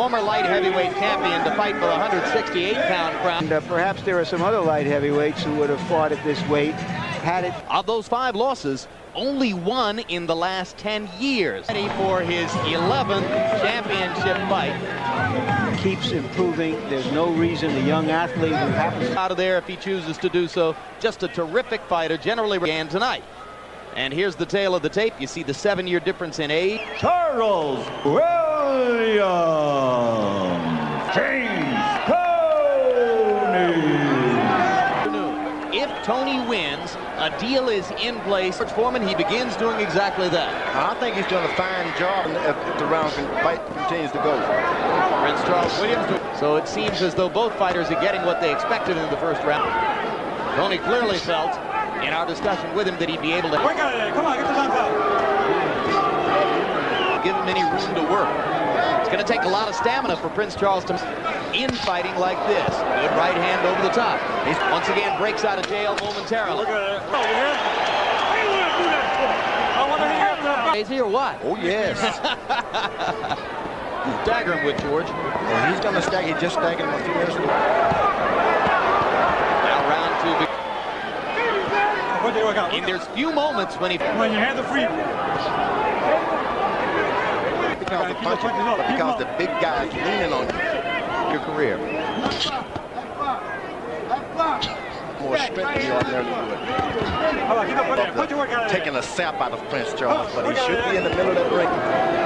former light heavyweight champion to fight for the 168-pound crown. And perhaps there are some other light heavyweights who would have fought at this weight had it. Of those 5 losses, only 1 in the last 10 years. Ready for his 11th championship fight. Keeps improving. There's no reason a young athlete who happens out of there if he chooses to do so. Just a terrific fighter, generally began tonight. And here's the tail of the tape. You see the 7-year difference in age. Charles Williams, James Toney. If Toney wins, a deal is in place. For Foreman, he begins doing exactly that. I think he's doing a fine job if the round fight continues to go. Prince Charles Williams. So it seems as though both fighters are getting what they expected in the first round. Toney clearly felt in our discussion with him that he'd be able to Come on, get the lunch out. Give him any room to work. It's going to take a lot of stamina for Prince Charles to in fighting like this. Good right hand over the top. He once again breaks out of jail momentarily. Look at it. Oh, yeah. I want to hear that. Is he or what? Oh, yes. Stagger him with George. Well, he's going to stagger. He just staggered him a few minutes ago. Now round 2. And there's few moments when your hands are free. Because the punching, but because the big guy's leaning on your career. More strength than you ordinarily would. Taking a sap out of Prince Charles, but he should be in the middle of that ring.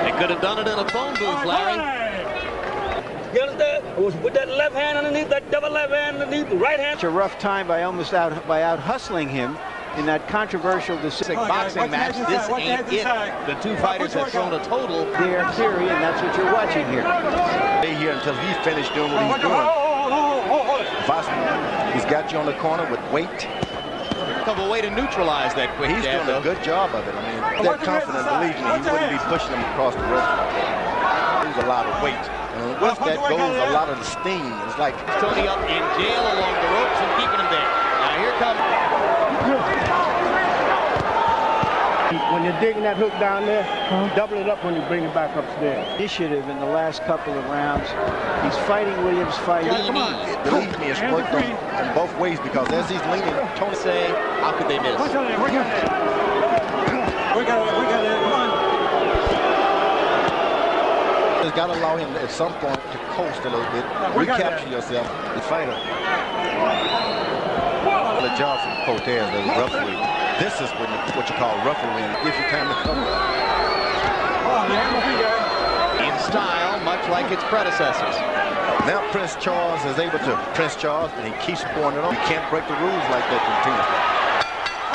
They could have done it in a phone booth, Larry. You understand? It was with that left hand underneath, that double left hand underneath, the right hand. It's a rough time by out hustling him in that controversial decision. Boxing match, this ain't it. The 2 fighters have shown a total. Their theory, and that's what you're watching here. Stay here until he's finished doing what he's doing. He's got you on the corner with weight. Of a way to neutralize that quick He's jab, doing a good job of it. I mean, that confident, believe me, he wouldn't be pushing him across the ropes like that. There's a lot of weight. And with that goes a lot of the steam. It's like Toney up in jail along the ropes and keeping him there. Now here comes. When you're digging that hook down there, double it up when you bring it back upstairs. Initiative in the last couple of rounds. He's fighting Williams' fight. Believe me, it's worked on both ways because as he's leaning, Tony say, how could they miss? We got it. Come on. He's got to allow him at some point to coast a little bit, recapture yourself, the fighter. The job from Cortez, the referee. This is what you call refereeing. Gives you time to cover. In style, much like its predecessors. Now Prince Charles is able to Prince Charles, and he keeps pouring it on. You can't break the rules like that continuously.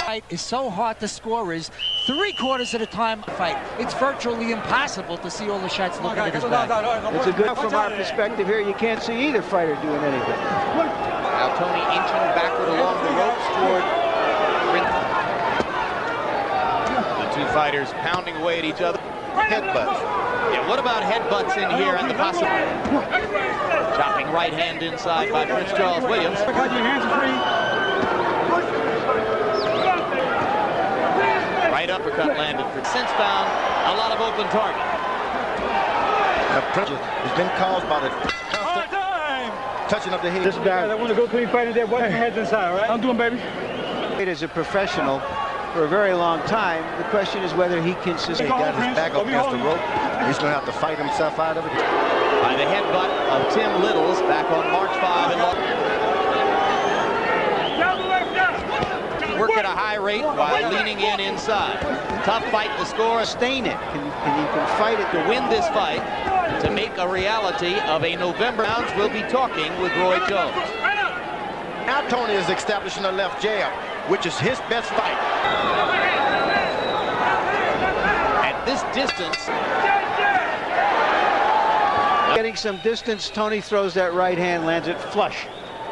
Fight is so hard to score is 3/4 of the time fight. It's virtually impossible to see all the shots looking at his back. It's a good from our perspective here. You can't see either fighter doing anything. Now Toney inching backward along the ropes toward Prince. The 2 fighters pounding away at each other. Headbutts. Yeah, what about headbutts in here and the possibility? Chopping right hand inside by Prince Charles Williams. Because your hands are free. Right uppercut landed for since found a lot of open target. Now Prince has been caused by the constant touching of the head. This guy, I want to go clean fighting there. Watch your heads inside, right? I'm doing, baby. As a professional for a very long time, the question is whether he can sustain. He got his back up against the rope. He's going to have to fight himself out of it. By the headbutt of Tim Littles back on March 5 and work at a high rate while leaning in inside. Tough fight to score. Sustain it. Can you fight it To win this fight, to make a reality of a November rounds, we'll be talking with Roy Jones. Now Toney is establishing a left jab, which is his best fight. At this distance, getting some distance, Toney throws that right hand, lands it flush.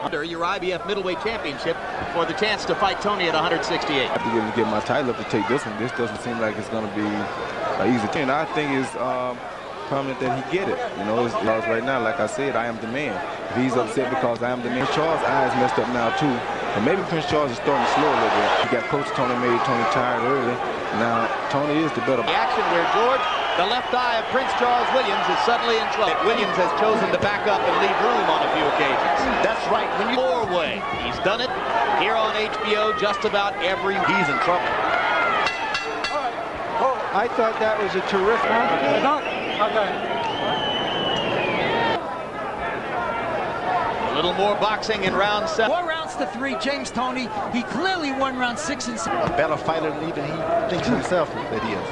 under your IBF middleweight championship for the chance to fight Toney at 168. I have to get my title up to take this one. This doesn't seem like it's going to be easy. And I think it's prominent that he get it. You know, it's right now, like I said, I am the man. If he's upset because I am the man. Charles' eyes messed up now too. And maybe Prince Charles is starting to slow a little bit. He got Coach Toney, made Toney tired early. Now, Toney is the better. The action where George, the left eye of Prince Charles Williams, is suddenly in trouble. Williams has chosen to back up and leave room on a few occasions. That's right. When you Four-way. He's done it here on HBO just about every. he's in trouble. I thought that was a terrific. A little more boxing in round 7. 4 rounds to 3. James Toney, he clearly won round 6 and 7. A better fighter than even he thinks himself that he is.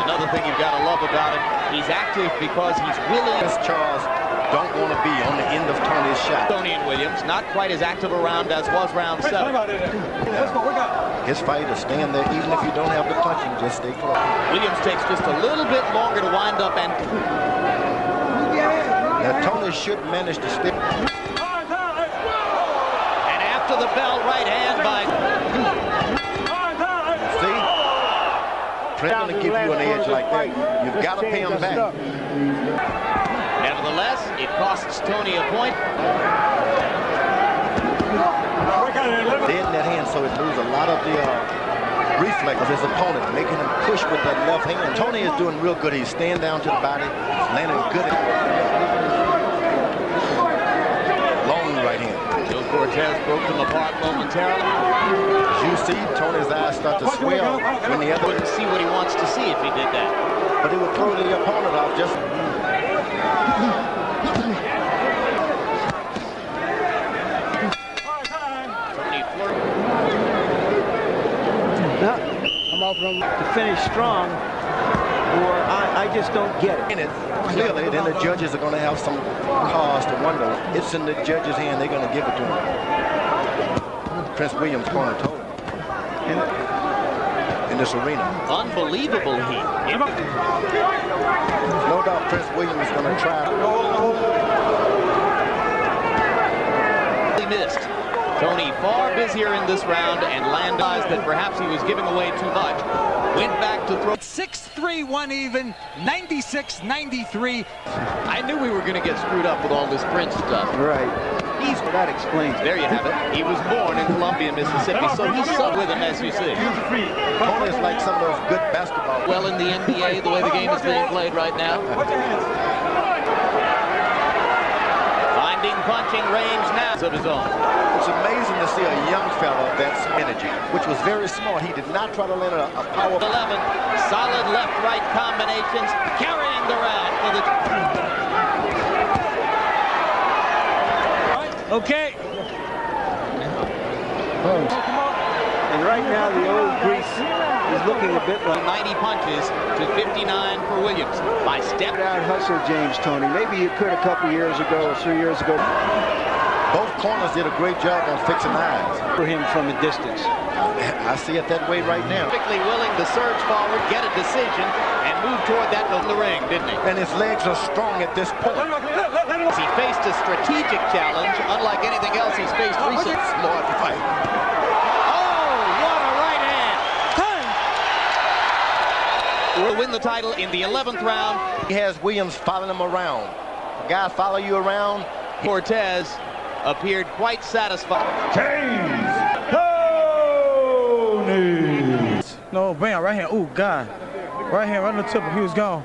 Another thing you've got to love about him, he's active because he's willing. Prince Charles don't want to be on the end of Toney's shot. Toney and Williams, not quite as active a round as was round 7. His fight is staying there, even if you don't have the punching, just stay close. Williams takes just a little bit longer to wind up and. Now, Toney should manage to stick. And after the bell, right hand by. See? Prince going to give you an edge like that. You've got to pay him back. Nevertheless, it costs Toney a point. Dead in that hand, so it moves a lot of the reflex of his opponent, making him push with that left hand. Toney is doing real good. He's staying down to the body, landing good. Long right hand. Joe Cortez broke them apart momentarily. As you see, Toney's eyes start to swell when the other Wouldn't see what he wants to see if he did that. but he would throw the opponent out just. Toney flirted. Now, to finish strong, or I just don't get it. In it, clearly, then the judges are going to have some cause to wonder. It's in the judge's hand. They're going to give it to him. Prince Williams corner total in this arena. Unbelievable heat. No doubt Prince Williams is going to try. He missed. Toney far busier in this round and landed that perhaps he was giving away too much. Went back to throw. 6-3, 1 even, 96-93. I knew we were going to get screwed up with all this Prince stuff. Right. That explains it. There you have it. He was born in Columbia, Mississippi, so he's stuck with him, as you see. Toney is like some of those good basketball. Well, in the NBA, the way the game is being played right now. Finding punching range now of his own. It's amazing to see a young fella of that energy, which was very smart. He did not try to land a power. 11, solid left-right combinations, carrying the round for the. Okay. And right now, the old Grease is looking a bit like 90 punches to 59 for Williams. By step out hustle James Toney. Maybe you could a couple years ago or 3 years ago. Both corners did a great job on fixing eyes. For him from a distance. I see it that way right now. perfectly willing to surge forward, get a decision, and move toward that in the ring, didn't he? And his legs are strong at this point. He faced a strategic challenge, unlike anything else he's faced recently. Smart fight. Oh, what a right hand! Will win the title in the 11th round. He has Williams following him around. A guy follow you around. Cortez appeared quite satisfied. No, bam, right hand. Oh, God. Right hand, right on the tip. He was gone.